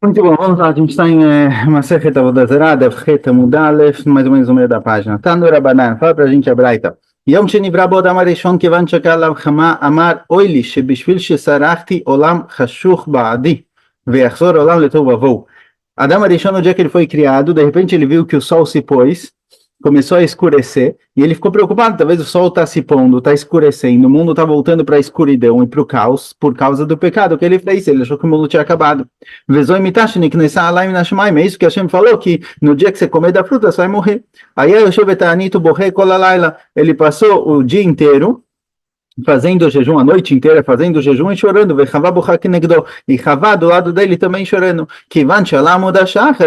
Muito bom, vamos lá, a gente está em Masechet Avodah Zarah, Daf Het Amud Aleph, mais ou menos no meio da página. Tanu Rabanan, fala pra gente a Braita. Yom Shenivra Bo Adam Arishon Kevan Shakal Lav Chama Amar Oili Shebishvil Shesarachti Olam Chashuch Ba'adi Ve'achzor Olam Letov Avou. Adam Arishon, no dia que ele foi criado, de repente ele viu que o sol se pôs, começou a escurecer, e ele ficou preocupado, talvez o sol está se pondo, está escurecendo, o mundo está voltando para a escuridão e para o caos, por causa do pecado que ele fez, ele achou que o mundo tinha acabado. Vezoi mitashnik nessa alaim nashmaim, é isso que Hashem falou, que no dia que você comer da fruta, você vai morrer. Aí Yoshev Etanito Borrei Kolalaila, ele passou o dia inteiro, fazendo o jejum, a noite inteira fazendo o jejum e chorando, e Havá do lado dele também chorando,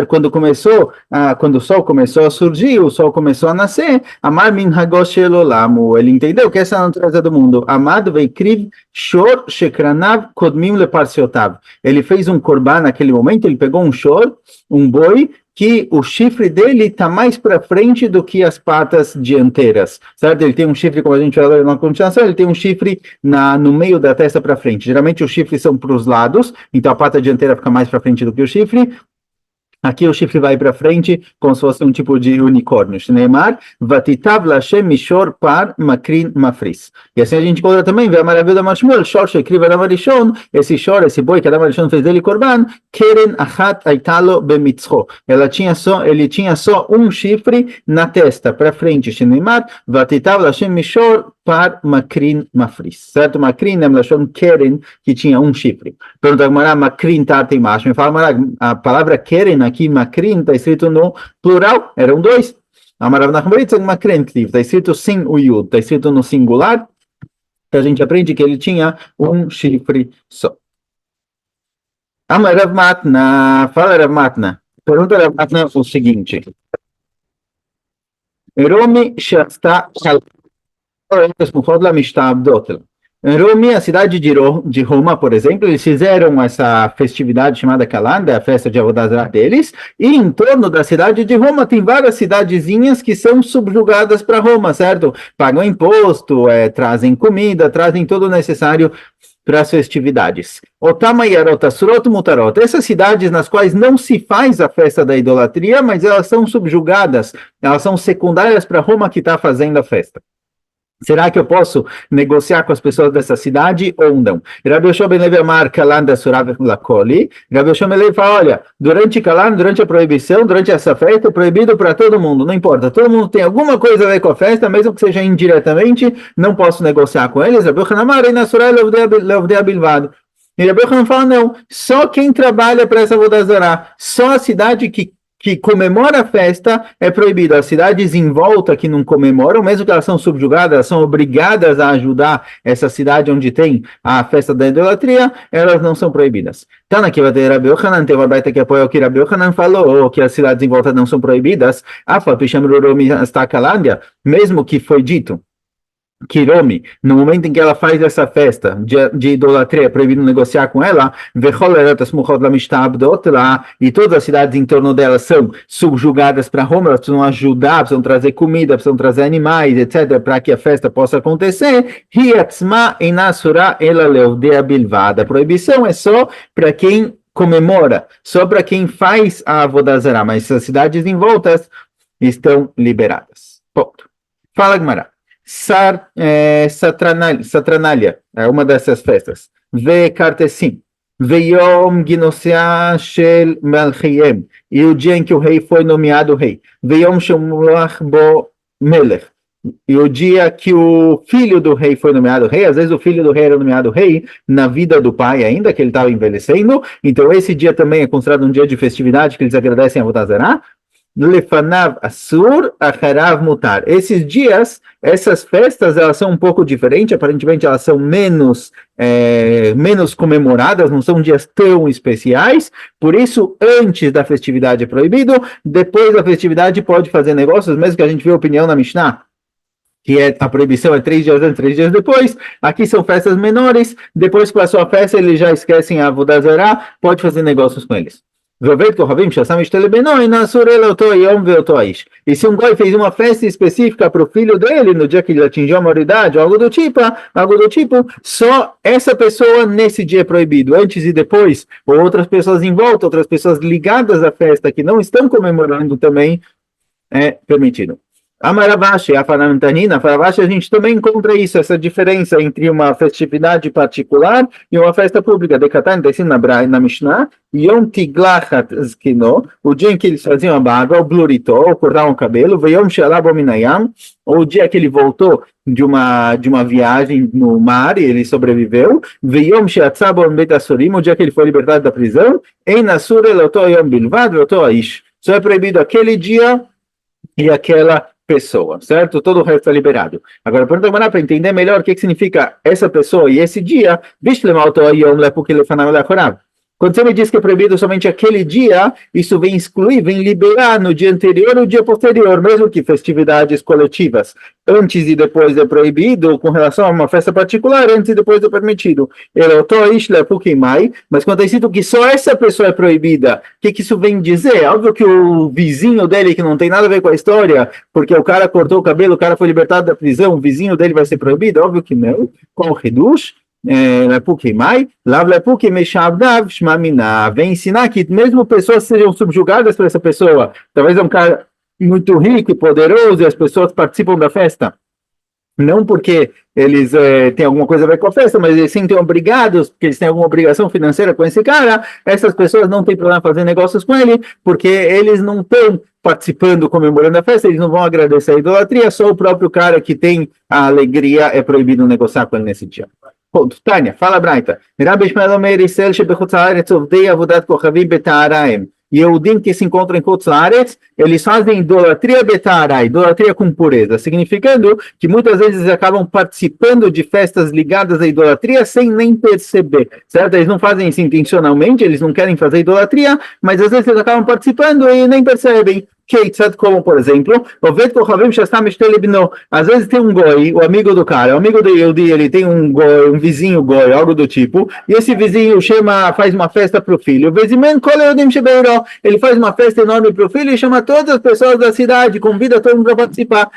quando começou, quando o sol começou a surgir, o sol começou a nascer, Amar min hagosh elolamu, ele entendeu que essa é a natureza do mundo, Amad veikriv shor shekranav kodmim leparsiotav, ele fez um korban naquele momento, ele pegou um shor, um boi, que o chifre dele está mais para frente do que as patas dianteiras, certo? Ele tem um chifre, como a gente falou na continuação, ele tem um chifre no meio da testa para frente. Geralmente os chifres são para os lados, então a pata dianteira fica mais para frente do que o chifre. Aqui o chifre vai para frente, como se fosse um tipo de unicórnio. Shneimar, vatitav lashem mishor par makrin mafris. E assim a gente encontra também, vê a maravilha da Mashmuel, shor shekriva da Marishon, esse shor, esse boi que a Marishon fez dele korban, keren achat aitalo bemitzcho. Ele tinha só um chifre na testa, para frente. Shneimar, vatitav lashem mishor par makrin mafris. Certo? Makrin é Lashon keren, que tinha um chifre. Pergunta a Gemara, makrin tarta e macho. Me fala, a palavra keren aqui, makrin, está escrito no plural, eram dois. Amarav Nachmaritz, makrin, está escrito sem o yud, está escrito no singular, que a gente aprende que ele tinha um chifre só. Amarav Matna, fala Rav Matna. Pergunta a Rav Matna o seguinte. Romi Shasta em Roma, a cidade de Roma, por exemplo, eles fizeram essa festividade chamada Calanda, a festa de Avodah Zarah deles, e em torno da cidade de Roma tem várias cidadezinhas que são subjugadas para Roma, certo? Pagam imposto, trazem comida, trazem todo o necessário para as festividades. Otamayarot, Asurot, Mutarot, essas cidades nas quais não se faz a festa da idolatria, mas elas são subjugadas, elas são secundárias para Roma que está fazendo a festa. Será que eu posso negociar com as pessoas dessa cidade ou não? Rabi Yoshua ben Levi Amar Kalanda Surav Lakoli. Rabi Yoshua ben Levi fala, olha, durante Kalan, durante a proibição, durante essa festa, é proibido para todo mundo, não importa. Todo mundo tem alguma coisa a ver com a festa, mesmo que seja indiretamente, não posso negociar com eles. Rabi Yoshua Amar Inasura Levdea Bilvado. E Rabi Yoshua fala, não, só quem trabalha para essa Avodah Zarah, só a cidade que comemora a festa é proibido. As cidades em volta que não comemoram, mesmo que elas são subjugadas, elas são obrigadas a ajudar essa cidade onde tem a festa da idolatria, elas não são proibidas. Então aqui vai ter Rabi Yochanan, tem uma baita que apoia o que Rabi Yochanan falou, que as cidades em volta não são proibidas, mesmo que foi dito Kiromi, no momento em que ela faz essa festa de idolatria, é proibido negociar com ela, e todas as cidades em torno dela são subjugadas para Roma, elas precisam ajudar, precisam trazer comida, precisam trazer animais, etc., para que a festa possa acontecer. A proibição é só para quem comemora, só para quem faz a Avodah Zarah, mas as cidades em voltas estão liberadas. Ponto. Fala, Gemara. Satranalia, é uma dessas festas. Ve Kartesim, Ve Yom Ginosea Shel Melchiem, e o dia em que o rei foi nomeado rei. Ve Yom Shemulach Bo Melech, e o dia que o filho do rei foi nomeado rei. Às vezes o filho do rei era nomeado rei na vida do pai ainda, que ele estava envelhecendo. Então esse dia também é considerado um dia de festividade, que eles agradecem a Avodah Zarah. Lefanav Asur, Acharav Mutar. Esses dias, essas festas, elas são um pouco diferentes, aparentemente elas são menos comemoradas, não são dias tão especiais, por isso, antes da festividade é proibido, depois da festividade pode fazer negócios, mesmo que a gente vê a opinião na Mishnah, que a proibição é 3 dias antes, 3 dias depois. Aqui são festas menores, depois que passou a festa, eles já esquecem a Avodah Zarah, pode fazer negócios com eles. ועובד כוכבים שעשה משתה לבנו, אינו אסור אלא אותו היום ואותו האיש. E se um goi fez uma festa específica para o filho dele, no dia que ele atingiu a maioridade, algo do tipo, só essa pessoa nesse dia é proibido. Antes e depois, ou outras pessoas em volta, outras pessoas ligadas à festa que não estão comemorando também, é permitido. A Maravashi, a Fanantanina, a gente também encontra isso, essa diferença entre uma festividade particular e uma festa pública. Decatan, está escrito na Mishnah, Yom Tiglachat Zkino, o dia em que eles faziam a barba, o blurito, ou cortavam o cabelo, Yom Shalabo Minayam, ou o dia que ele voltou de uma viagem no mar e ele sobreviveu, Yom Sheatzabo Bet Asurim, o dia que ele foi libertado da prisão, Ein Asur Eloto Yom Bilvad, Eloto Aish. Só é proibido aquele dia e aquela pessoa, certo? Todo o resto é liberado. Agora, para entender melhor o que significa essa pessoa e esse dia, quando você me diz que é proibido somente aquele dia, isso vem excluir, vem liberar no dia anterior ou no dia posterior, mesmo que festividades coletivas. Antes e depois é proibido, com relação a uma festa particular, antes e depois é permitido. Mas quando é escrito que só essa pessoa é proibida, o que isso vem dizer? Óbvio que o vizinho dele, que não tem nada a ver com a história, porque o cara cortou o cabelo, o cara foi libertado da prisão, o vizinho dele vai ser proibido? Óbvio que não. Com o Hidush, vem ensinar que mesmo pessoas sejam subjugadas por essa pessoa, talvez é um cara muito rico e poderoso e as pessoas participam da festa, não porque eles têm alguma coisa a ver com a festa, mas eles sentem obrigados, porque eles têm alguma obrigação financeira com esse cara, essas pessoas não têm problema fazer negócios com ele, porque eles não estão participando, comemorando a festa, eles não vão agradecer a idolatria, só o próprio cara que tem a alegria é proibido negociar com ele nesse dia. Tânia, fala Braita. Rabbi Ishmael Omer Israel shebechutz haaretz ovdei avodat kochavim betaharaim. Yehudim que se encontram em Chutz Laaretz, eles fazem idolatria betahara, idolatria com pureza, significando que muitas vezes eles acabam participando de festas ligadas à idolatria sem nem perceber, certo? Eles não fazem isso intencionalmente, eles não querem fazer idolatria, mas às vezes eles acabam participando e nem percebem. Como, por exemplo, às vezes tem um goi, o amigo do cara, o amigo do Yehudi, ele tem um goi, um vizinho goi, algo do tipo, e esse vizinho faz uma festa para o filho. Ele faz uma festa enorme para o filho e chama todas as pessoas da cidade, convida todo mundo para participar.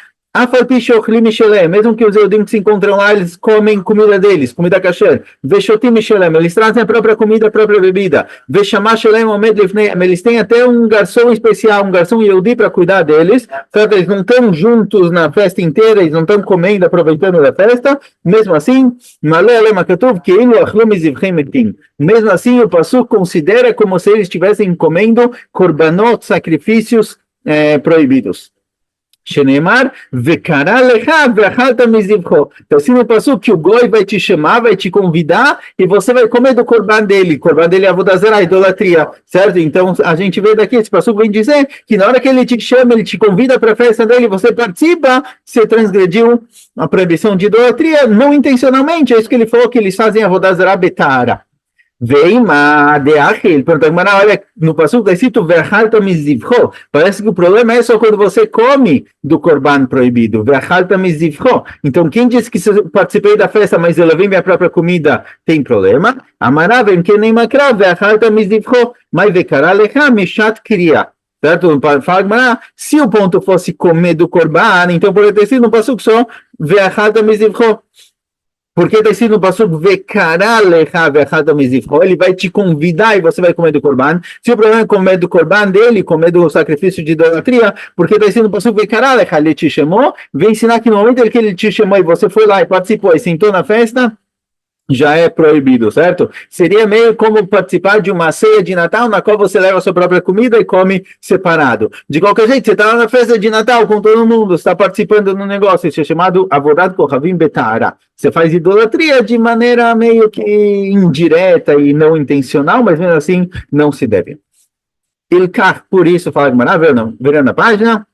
Mesmo que os Eudim que se encontram lá, eles comem comida deles, comida kasher. Eles trazem a própria comida, a própria bebida. Eles têm até um garçom especial, um garçom Yehudi para cuidar deles. Certo? Eles não estão juntos na festa inteira, eles não estão comendo, aproveitando da festa. Mesmo assim, mesmo assim, o Pasuk considera como se eles estivessem comendo korbanot, sacrifícios proibidos. Shenemar, vekara lecha ve'achalta mizivcho. Então, assim no passo que o goi vai te chamar, vai te convidar e você vai comer do korban dele. Korban dele é avodah zarah, idolatria, certo? Então, a gente vê daqui, esse passo vem dizer que na hora que ele te chama, ele te convida para a festa dele, você participa, você transgrediu a proibição de idolatria, não intencionalmente. É isso que ele falou, que eles fazem avodah zarah betahara. Veima de Achil, olha, no passo está escrito Ve'achalta mizivcho. Parece que o problema é só quando você come do korban proibido. Ve'achalta mizivcho. Então, quem disse que se eu participei da festa, mas eu levei minha própria comida, tem problema? Amaravem que nem makra Ve'achalta mizivcho, mas ve'kara lecha mishat kriya. Certo? Fala, se o ponto fosse comer do korban, então poderia ter sido no passo só Ve'achalta mizivcho. Porque está escrito no Pasuk, ele vai te convidar e você vai comer do korban. Se o problema é comer do korban dele, comer do sacrifício de idolatria, porque está escrito no Pasuk, ele te chamou, vem ensinar que no momento que ele te chamou e você foi lá e participou e sentou na festa, já é proibido, certo? Seria meio como participar de uma ceia de Natal na qual você leva a sua própria comida e come separado. De qualquer jeito, você está lá na festa de Natal com todo mundo, está participando no negócio, isso é chamado avodat kochavim betahara. Você faz idolatria de maneira meio que indireta e não intencional, mas mesmo assim não se deve. Ilkach, por isso, fala Gemara, verão na página,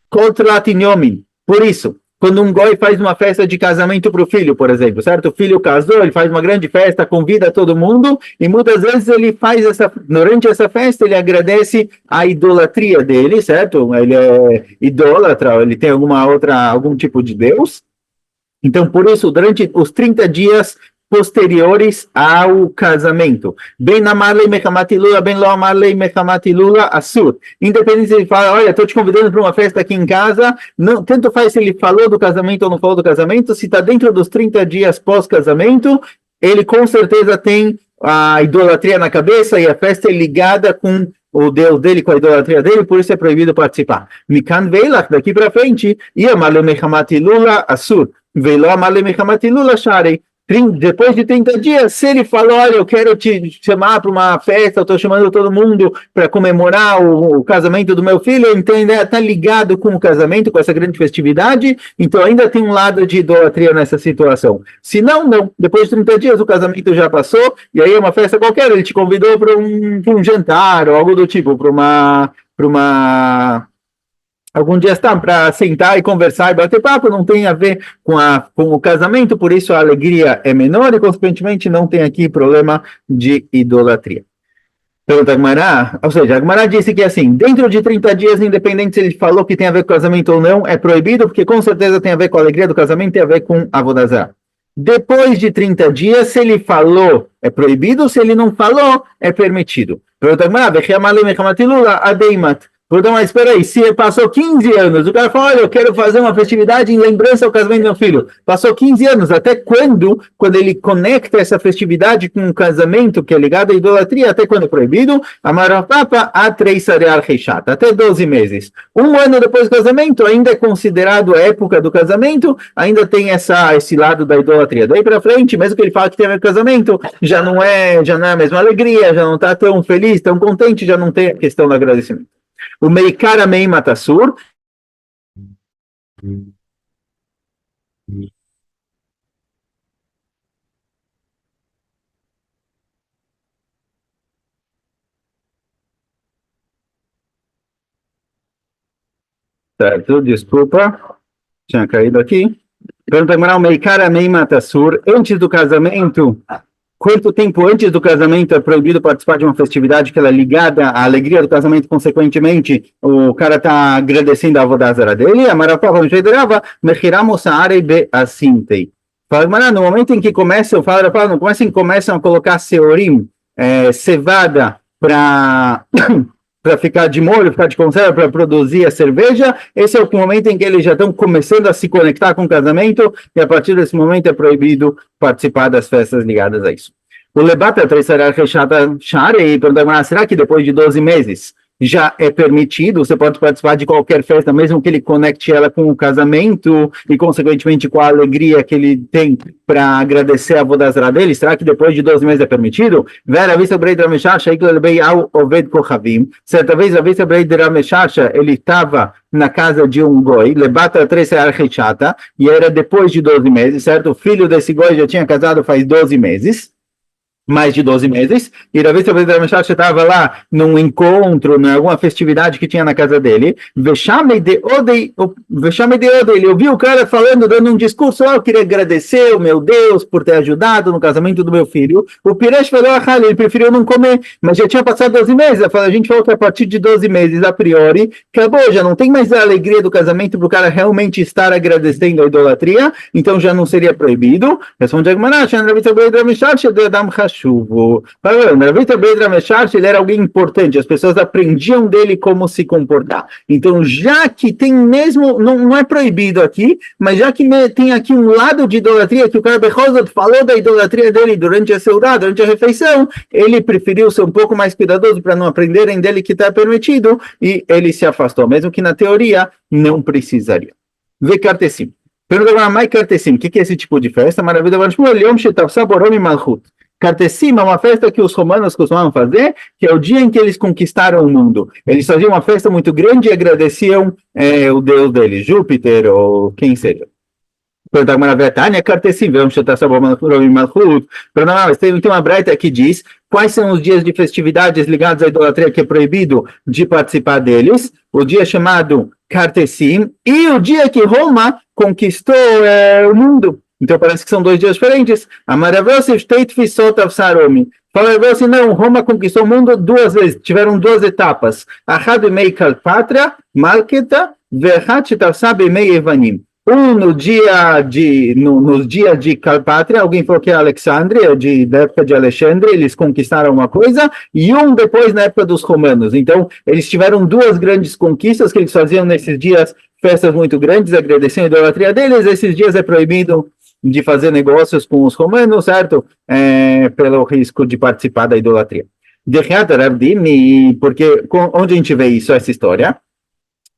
Kotlatinyomin, por isso, quando um goi faz uma festa de casamento para o filho, por exemplo, certo? O filho casou, ele faz uma grande festa, convida todo mundo, e muitas vezes ele faz durante essa festa, ele agradece a idolatria dele, certo? Ele é idólatra, ele tem algum tipo de Deus. Então, por isso, durante os 30 dias, posteriores ao casamento. Bem amarlei mechamati lula, bem lo amarlei mechamati lula, assur. Independente se ele fala, olha, estou te convidando para uma festa aqui em casa, não, tanto faz se ele falou do casamento ou não falou do casamento, se está dentro dos 30 dias pós-casamento, ele com certeza tem a idolatria na cabeça e a festa é ligada com o Deus dele, com a idolatria dele, por isso é proibido participar. Mikan veilach, daqui para frente, ia amarlei mechamati lula, assur. Veilo amarlei mechamati lula, sharei. Depois de 30 dias, se ele falou, olha, eu quero te chamar para uma festa, eu estou chamando todo mundo para comemorar o casamento do meu filho, então ainda está ligado com o casamento, com essa grande festividade, então ainda tem um lado de idolatria nessa situação. Se não, não. Depois de 30 dias o casamento já passou, e aí é uma festa qualquer, ele te convidou para um jantar ou algo do tipo, para uma algum dia está para sentar e conversar e bater papo, não tem a ver com o casamento, por isso a alegria é menor e, consequentemente, não tem aqui problema de idolatria. Pergunta a Agmará, ou seja, a Agmará disse que assim, dentro de 30 dias, independente se ele falou que tem a ver com casamento ou não, é proibido, porque com certeza tem a ver com a alegria do casamento, tem a ver com Avodah Zarah. Depois de 30 dias, se ele falou, é proibido, se ele não falou, é permitido. Pergunta a Agmará, então, mas espera aí, se passou 15 anos, o cara fala, olha, eu quero fazer uma festividade em lembrança ao casamento do meu filho. Passou 15 anos, até quando ele conecta essa festividade com um casamento que é ligado à idolatria, até quando é proibido? Amarapapa a 3 sarear reishata, até 12 meses. Um ano depois do casamento, ainda é considerado a época do casamento, ainda tem esse lado da idolatria. Daí para frente, mesmo que ele fale que tem a ver com casamento, já não é a mesma alegria, já não está tão feliz, tão contente, já não tem a questão do agradecimento. O Meikar Amei Matassur. Certo, desculpa, tinha caído aqui. Pergunta o Meikar Amei Matassur. Antes do casamento, quanto tempo antes do casamento é proibido participar de uma festividade que ela é ligada à alegria do casamento, consequentemente, o cara está agradecendo a Avodah Zarah dele, a Marapava Mejerava, Mechiramosaarei be assintei. Fala, no momento em que começam a colocar seorim, cevada, para ficar de molho, ficar de conserva, para produzir a cerveja, esse é o momento em que eles já estão começando a se conectar com o casamento, e a partir desse momento é proibido participar das festas ligadas a isso. O Lebata Treisará Rechata Share, pergunta, será que depois de 12 meses já é permitido? Você pode participar de qualquer festa, mesmo que ele conecte ela com o casamento e, consequentemente, com a alegria que ele tem para agradecer a Avodah Zarah dele? Será que depois de 12 meses é permitido? Vera vista Brei Drameshasha, ao Oved Kochavim. Certa vez, a vista Brei Drameshasha, ele estava na casa de um goi, Lebata Treisará Rechata, e era depois de 12 meses, certo? O filho desse goi já tinha casado faz 12 meses. Mais de 12 meses, e Rav Tzadok estava lá num encontro, em alguma festividade que tinha na casa dele, ele ouviu o cara falando, dando um discurso, eu queria agradecer o meu Deus por ter ajudado no casamento do meu filho. O Piresh falou, ele preferiu não comer, mas já tinha passado 12 meses, a gente falou que a partir de 12 meses, a priori, acabou, já não tem mais a alegria do casamento para o cara realmente estar agradecendo a idolatria, então já não seria proibido. Responde Agmará, chuvo. Ele era alguém importante, as pessoas aprendiam dele como se comportar. Então, já que tem mesmo, não é proibido aqui, mas já que tem aqui um lado de idolatria, que o cara Bechosot falou da idolatria dele durante a seudá, durante a refeição, ele preferiu ser um pouco mais cuidadoso para não aprenderem dele que está permitido, e ele se afastou, mesmo que na teoria não precisaria. Vê Kartesim. Pergunta agora, mais Kartesim, o que é esse tipo de festa? Maravilha, Yom Shetav Saborom e Malchut. Kartesim é uma festa que os romanos costumavam fazer, que é o dia em que eles conquistaram o mundo. Eles faziam uma festa muito grande e agradeciam o deus deles, Júpiter ou quem seja. Tem uma breita que diz quais são os dias de festividades ligados à idolatria que é proibido de participar deles. O dia chamado Kartesim e o dia que Roma conquistou o mundo. Então parece que são 2 dias diferentes. A maravilhosa fala assim, não, Roma conquistou o mundo 2 vezes, tiveram 2 etapas. Ahad Mei Kalpatra, Malketa, Verhat Shetarsab Mei Evanim. Nos dias de Calpátria, alguém falou que é Alexandria, da época de Alexandre, eles conquistaram uma coisa, e um depois na época dos romanos. Então, eles tiveram duas grandes conquistas que eles faziam nesses dias, festas muito grandes, agradecendo a idolatria deles. Esses dias é proibido de fazer negócios com os romanos, certo? Pelo risco de participar da idolatria. De Reata Ravdimi, porque onde a gente vê isso, essa história?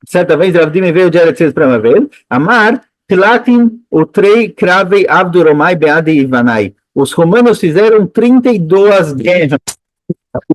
Certa vez Ravdimi veio de Eretz para ver, Amar, Tlatin, o Trei, Kravei, Abduromai, Beade e Ivanai. Os romanos fizeram 32 guerras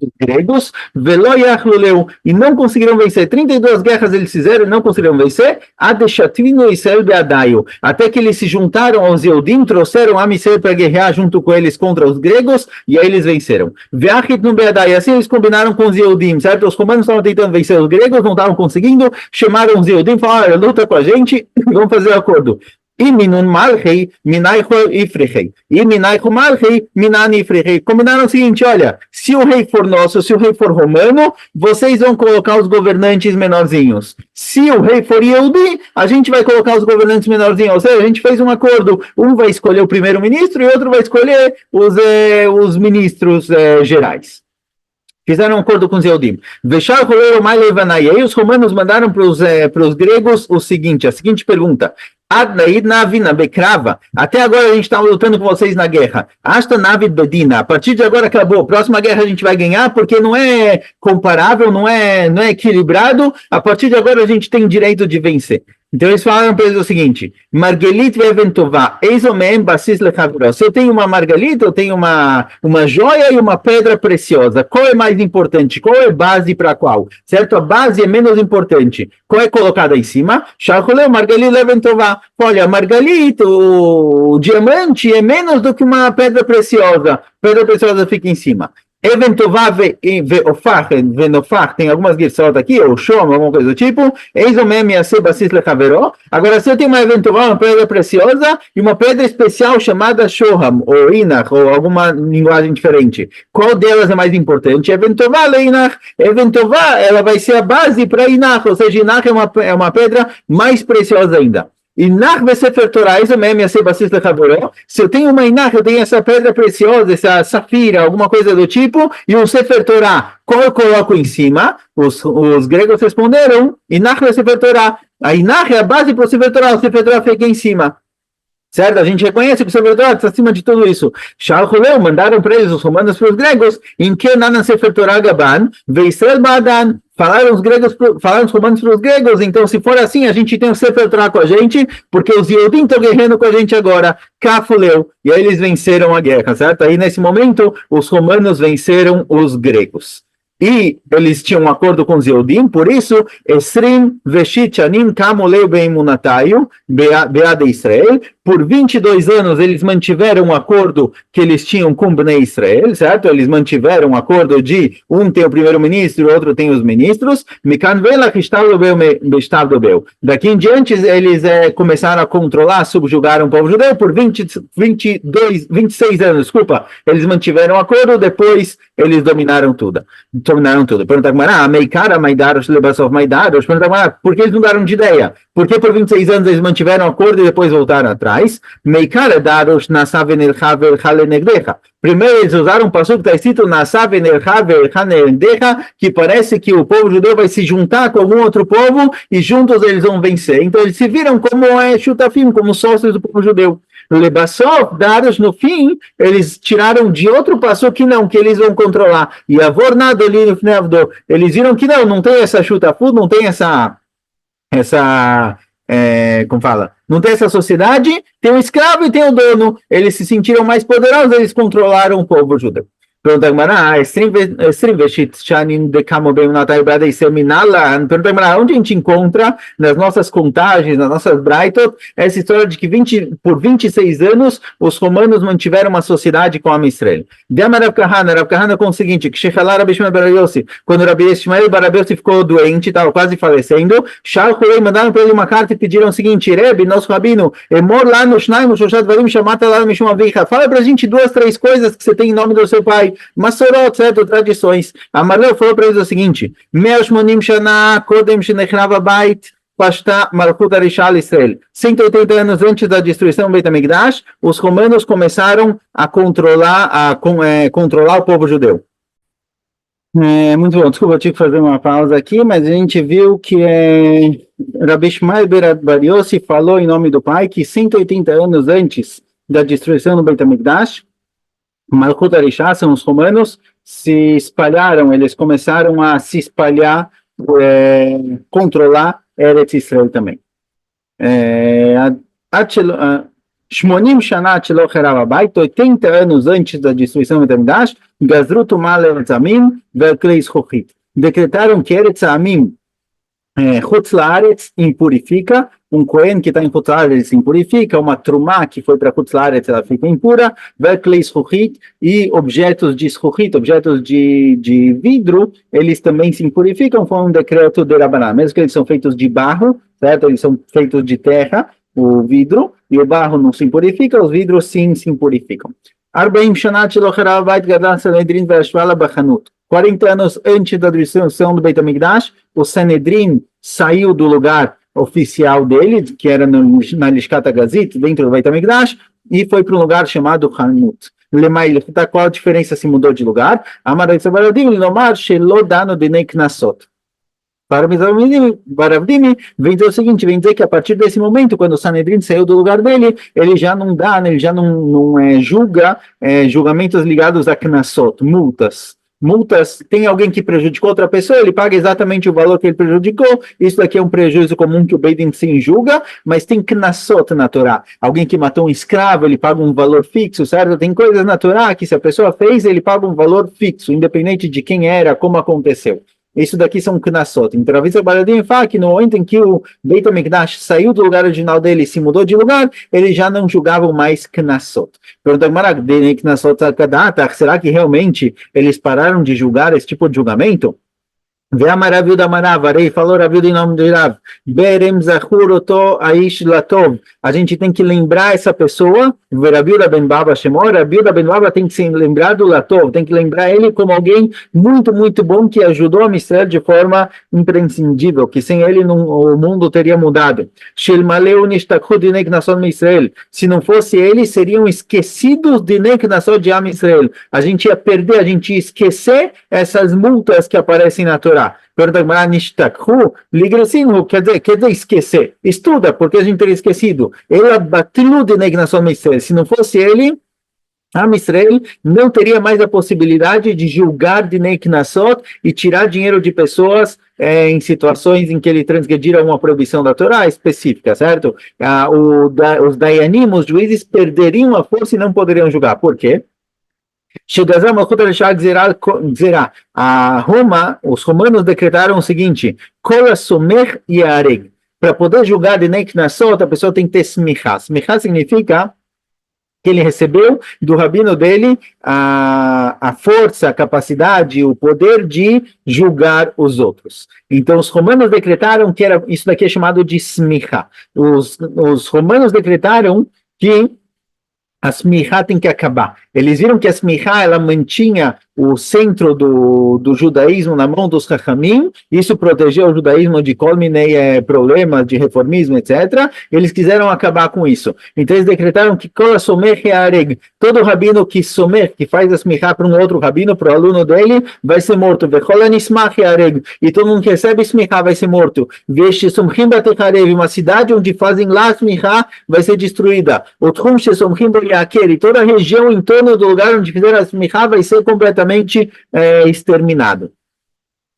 os gregos, Veloyachluleu, e não conseguiram vencer. 32 guerras eles fizeram e não conseguiram vencer, Adeshatvino e Selbeadaio, até que eles se juntaram aos Eudim, trouxeram Amisel para guerrear junto com eles contra os gregos, e aí eles venceram. Veachit no Beadaio, assim eles combinaram com os Eudim, certo? Os romanos estavam tentando vencer os gregos, não estavam conseguindo, chamaram os Eudim, falaram, luta com a gente, vamos fazer um acordo. Iminun Malchei, Minaicho Ifrechei. Iminaicho Malchei, Minani Ifrechei. Combinaram o seguinte: olha, se o rei for nosso, se o rei for romano, vocês vão colocar os governantes menorzinhos. Se o rei for Yehudi, a gente vai colocar os governantes menorzinhos. Ou seja, a gente fez um acordo: um vai escolher o primeiro-ministro e outro vai escolher os ministros gerais. Fizeram um acordo com os Yehudim. E aí os romanos mandaram para os gregos a seguinte pergunta. Até agora a gente estava lutando com vocês na guerra. A partir de agora acabou. Próxima guerra a gente vai ganhar porque não é comparável, não é equilibrado. A partir de agora a gente tem direito de vencer. Então eles falaram para eles o seguinte: Margalit veventová, eisomem basis lechavro. Se eu tenho uma margalita, eu tenho uma joia e uma pedra preciosa. Qual é mais importante? Qual é base para qual? Certo? A base é menos importante. Qual é colocada em cima? Shalchole margalit leventová. Olha, a margalita, o diamante é menos do que uma pedra preciosa. Pedra preciosa fica em cima. Eventová veofach, tem algumas guirsotas aqui, ou shom, alguma coisa do tipo. Eisomem yaseh basis lechaveró. Agora, se eu tenho uma eventová, uma pedra preciosa, e uma pedra especial chamada shoham, ou inach, ou alguma linguagem diferente, qual delas é mais importante? Eventová leinach. Eventová, ela vai ser a base para inach, ou seja, inach é uma pedra mais preciosa ainda. Inach Sefer Torah, se eu tenho uma Inach, eu tenho essa pedra preciosa, essa safira, alguma coisa do tipo, e um Sefer Torah, qual eu coloco em cima? Os gregos responderam, Inach Sefer Torah. A Inach é a base para o Sefer Torah, o Sefer Torah fica em cima. Certo? A gente reconhece que o Sefer Torah está acima de tudo isso. Shalchuleu, mandaram para eles, os romanos para os gregos, em que Nanan Sefer Torah Gaban, Veisrael Ba'adan. Falaram os romanos para os gregos, então se for assim, a gente tem o Sefer Torah com a gente, porque os Yehudim estão guerreando com a gente agora. Kafuleu. E aí eles venceram a guerra, certo? Aí nesse momento, os romanos venceram os gregos. E eles tinham um acordo com os Yehudim, por isso, Esrim Veshit Shanim Kamoleu Beimunatayu Beade Israel. Por 22 anos eles mantiveram um acordo que eles tinham com Bnei Israel, certo? Eles mantiveram um acordo de um tem o primeiro-ministro, o outro tem os ministros. Daqui em diante eles começaram a controlar, subjugar o povo judeu por 26 anos, desculpa. Eles mantiveram o acordo, depois eles dominaram tudo. Pergunta Gamara, Meikara Maidarosh Lebasov Maidarosh. Pergunta Gamara, por que eles mudaram de ideia? Por que por 26 anos eles mantiveram o acordo e depois voltaram atrás? Meikara Darosh Nasav Enelchaver Halenegdecha. Primeiro eles usaram um passo que está escrito Nasav Enelchaver Halenegdecha, que parece que o povo judeu vai se juntar com algum outro povo e juntos eles vão vencer. Então eles se viram como Shutafim, como sócios do povo judeu. Lebassov, dados no fim, eles tiraram de outro passo que eles vão controlar. E a Vornadolino Fnevdo, eles viram que não tem essa Shutafu, não tem como fala? Não tem essa sociedade, tem um escravo e tem o dono. Eles se sentiram mais poderosos, eles controlaram o povo judeu. Pergunta Gamara, onde a gente encontra nas nossas contagens, nas nossas braitot, essa história de que por 26 anos os romanos mantiveram uma sociedade com a Israel. Rav Kahana com o seguinte, que quando Rabi Ishmael Bar Yossi ficou doente, estava quase falecendo, mandaram para ele uma carta e pediram o seguinte: Rebbe, nosso rabino, fala para a gente 2, 3 coisas que você tem em nome do seu pai. Masorot, certo? Tradições. Amarleu falou para eles o seguinte: 180 shana kodem shenechrava bait Pashta Malchut Arishal Israel. 180 anos antes da destruição do Beit HaMikdash, os romanos começaram a controlar o povo judeu. Muito bom, desculpa, eu tive que fazer uma pausa aqui, mas a gente viu que Rabi Shmuel bar Yossi falou em nome do Pai que 180 anos antes da destruição do Beit HaMikdash, Malchut Arishá, são os romanos, se espalharam, eles começaram a se espalhar, controlar Eretz Israel também. 80 שנה שלא חרב הבית, 80 anos antes da destruição do Beit HaMikdash, גזרו טומאה לארץ העמים ועל כלי זכוכית. Decretaram que Eretz Amim, Chutz Laaretz, impurifica, Cohen que está em Chutz Laaretz impurifica, uma Trumá que foi para Chutz Laaretz, ela fica impura, ועל כלי זכוכית, e objetos de zechut, objetos de vidro, eles também se impurificam, foi um decreto de Rabanan, mesmo que eles são feitos de barro, certo? Eles são feitos de terra, o vidro, e o barro não se impurifica, os vidros sim se impurificam. 40 anos antes da destruição do Beit HaMikdash, o Sanedrin saiu do lugar oficial dele, que era na Lishkat HaGazit, dentro do Beit HaMikdash, e foi para um lugar chamado Hanut. Qual a diferença se mudou de lugar? Amar Baradim, Lomar, Shelo Dano Dinei Knassot. Para Baravdimi, vem dizer o seguinte, vem dizer que a partir desse momento, quando o Sanedrin saiu do lugar dele, ele já não dá, ele já não julga julgamentos ligados a Knassot, multas. Multas, tem alguém que prejudicou outra pessoa, ele paga exatamente o valor que ele prejudicou, isso daqui é um prejuízo comum que o Beit Din sim julga, mas tem Knassot na Torá. Alguém que matou um escravo, ele paga um valor fixo, certo? Tem coisas na Torá que se a pessoa fez, ele paga um valor fixo, independente de quem era, como aconteceu. Isso daqui são Knassot. Então, a Ravitza Baradim fala que no momento em que o Beit HaMikdash saiu do lugar original dele e se mudou de lugar, eles já não julgavam mais Knassot. Pergunta Knassot, será que realmente eles pararam de julgar esse tipo de julgamento? Ve'amar Rav Yehuda Amar, falou Rav Yehuda em nome de Rav, Berem Zachur Oto Aish Latov, a gente tem que lembrar essa pessoa, Rav Yehuda ben Baba Shemor, Rav Yehuda ben Baba tem que se lembrar do Latov, tem que lembrar ele como alguém muito, muito bom que ajudou a Israel de forma imprescindível, que sem ele o mundo teria mudado. Se não fosse ele, seriam esquecidos de Neknassot de Am Israel. A gente ia perder, a gente ia esquecer essas multas que aparecem na Torá. Quer dizer esquecer. Estuda, porque a gente teria esquecido. Se não fosse ele, Am Israel não teria mais a possibilidade de julgar de Neknassot e tirar dinheiro de pessoas em situações em que ele transgrediram uma proibição da Torá específica, certo? Os Dayanim, os juízes, perderiam a força e não poderiam julgar. Por quê? A Roma, os romanos decretaram o seguinte: para poder julgar de Neknassot, a pessoa tem que ter smichá. Smichá significa que ele recebeu do rabino dele a força, a capacidade, o poder de julgar os outros. Então, os romanos decretaram que isso daqui é chamado de smichá. Os romanos decretaram que a smichá tem que acabar. Eles viram que a smichá, ela mantinha o centro do judaísmo na mão dos Chachamim, isso protegeu o judaísmo de problemas de reformismo, etc. Eles quiseram acabar com isso. Então eles decretaram que todo rabino que faz a smichá para um outro rabino, para o aluno dele, vai ser morto. E todo mundo que recebe smichá vai ser morto. Uma cidade onde fazem lá smichá vai ser destruída. E toda a região em torno do lugar onde fizeram a smichá vai ser completamente exterminado.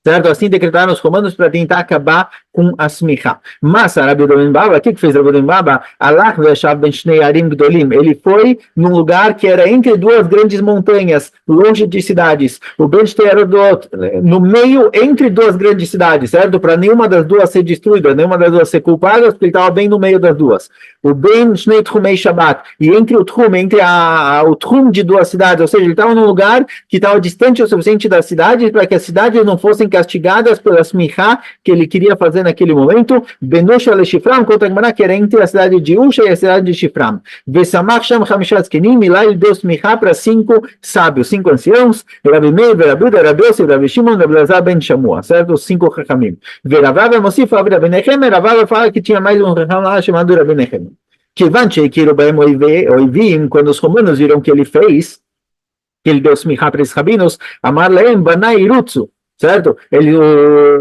Certo? Assim decretaram os romanos para tentar acabar com a smichá. Mas Rabi Yehuda ben Baba, o que fez Rabi Yehuda ben Baba? Ele foi num lugar que era entre duas grandes montanhas, longe de cidades. O Ben Shtei-Arodot, no meio, entre duas grandes cidades, certo? Para nenhuma das duas ser destruída, nenhuma das duas ser culpada, porque ele estava bem no meio das duas. O Ben Shnei Tchumei Shabbat, e entre o Tchum de duas cidades, ou seja, ele estava num lugar que estava distante o suficiente da cidade para que as cidades não fossem castigadas pela smichá que ele queria fazer fazer naquele momento? Benusha le Shifram, contra a Gemara, que era entre a cidade de Usha e a cidade de Shifram. Vesamach Sham Hamishat Kenim, e lá ele deu smichá para 5 sábios, 5 anciãos, Rabi Meir, Rabi Uda, Rabi Yossi, Rabi Shimon, Rabi Lazar ben Shamua, certo? Os 5 Chachamim. Veravava Mosif, Rabi Nechem, Ravava fala que tinha mais um Chacham lá chamado Rabi Nechem. Quando os romanos viram que ele fez, que ele deu smichá para esses rabinos, Amar Leem Banai Irutsu, certo?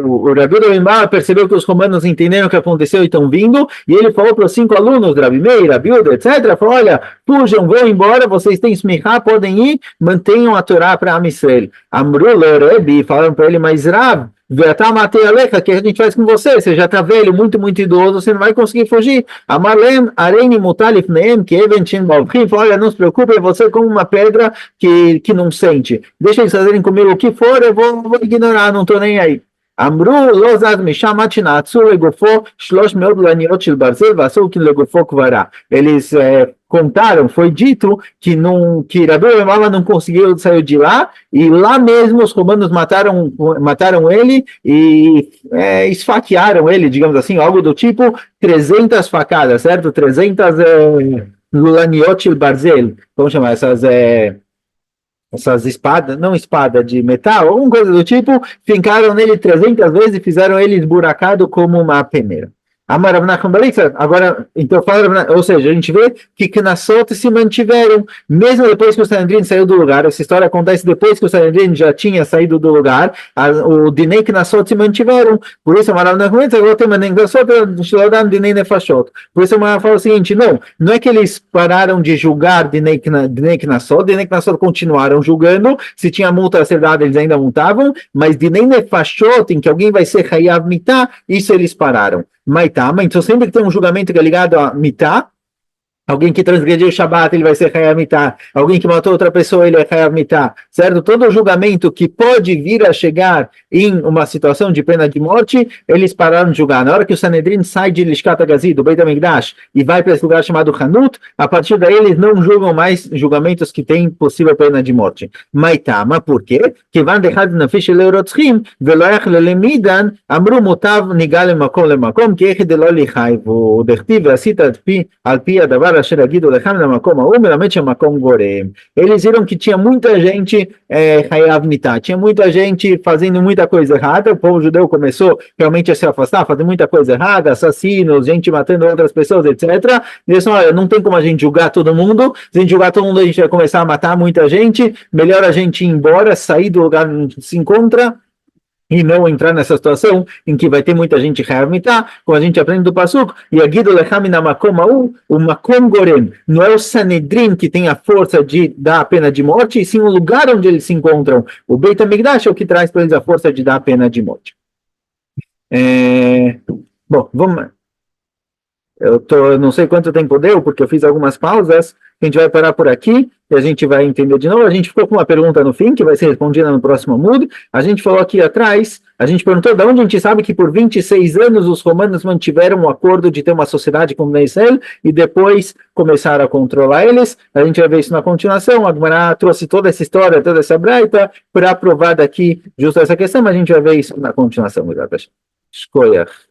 O Rabi Uda percebeu que os romanos entenderam o que aconteceu e estão vindo, e ele falou para os 5 alunos, Rabi Meir, Rabi Uda, etc., falou, olha, fujam, vão embora, vocês têm smichá, podem ir, mantenham a Torá para Am Yisrael. Amru Lerebi, falaram para ele, mas Rav, matei Alecha, que a gente faz com você já está velho, muito, muito idoso, você não vai conseguir fugir. Amarlem, Areni Mutalif Neem, que Eventin Balchim, falou, olha, não se preocupe, você é como uma pedra que não sente. Deixa eles fazerem comigo o que for, eu vou ignorar, não estou nem aí. Amru, Lozad Misham Machinatsu, Legofo, Shlosh Meod Laniot Shil Barzel, Vasou que Legofo Kvará. Eles contaram, foi dito que Rabi Uda não conseguiu sair de lá, e lá mesmo os romanos mataram ele e esfaquearam ele, digamos assim, algo do tipo 300 facadas, certo? 300 Laniot Shil Barzel, vamos chamar essas espadas, não espada de metal, alguma coisa do tipo, fincaram nele 300 vezes e fizeram ele esburacado como uma peneira. Agora, então, ou seja, a gente vê que Knassot se mantiveram, mesmo depois que o Sanedrin saiu do lugar. Essa história acontece depois que o Sanedrin já tinha saído do lugar, o Dinei Knassot se mantiveram. Por isso, agora tem Dinei Nefashot. Por isso, a fala o seguinte: não é que eles pararam de julgar Dinei Knassot continuaram julgando, se tinha multa a ser dada, eles ainda multavam, mas Dinei Nefashot, em que alguém vai ser Hayav Mitah, isso eles pararam. Maitama, então sempre que tem um julgamento que é ligado a mitá, alguém que transgrediu o Shabat, ele vai ser Hayav Mitah. Alguém que matou outra pessoa, ele é Hayav Mitah. Certo? Todo julgamento que pode vir a chegar em uma situação de pena de morte, eles pararam de julgar. Na hora que o Sanedrin sai de Lishkat HaGazit, do Beit HaMikdash, e vai para esse lugar chamado Hanut, a partir daí eles não julgam mais julgamentos que têm possível pena de morte. Maitama, por quê? Que van dechad nafish lerotzchim, veloach lelemidan, amru mutav nigal lemakom lemakom, que ech de lo lichayvu, dechtiv asita alpi adavar. Eles viram que tinha muita gente Hayav Mitah, tinha muita gente fazendo muita coisa errada, o povo judeu começou realmente a se afastar, fazer muita coisa errada, assassinos, gente matando outras pessoas, etc. E eles falaram, olha, não tem como a gente julgar todo mundo, se a gente julgar todo mundo a gente vai começar a matar muita gente, melhor a gente ir embora, sair do lugar onde se encontra, e não entrar nessa situação em que vai ter muita gente Hayav Mitah, como a gente aprende do Pasuk, e a Gido Lechami na Makom o Makom Gorem, não é o Sanedrin que tem a força de dar a pena de morte, e sim o lugar onde eles se encontram. O Beit HaMikdash é o que traz para eles a força de dar a pena de morte. Bom, vamos... Eu não sei quanto tempo deu, porque eu fiz algumas pausas. A gente vai parar por aqui e a gente vai entender de novo. A gente ficou com uma pergunta no fim, que vai ser respondida no próximo Amud. A gente falou aqui atrás, a gente perguntou de onde a gente sabe que por 26 anos os romanos mantiveram o acordo de ter uma sociedade como Israel e depois começaram a controlar eles. A gente vai ver isso na continuação. A Gemara trouxe toda essa história, toda essa braita, para provar daqui justo essa questão, mas a gente vai ver isso na continuação. Shkoyach.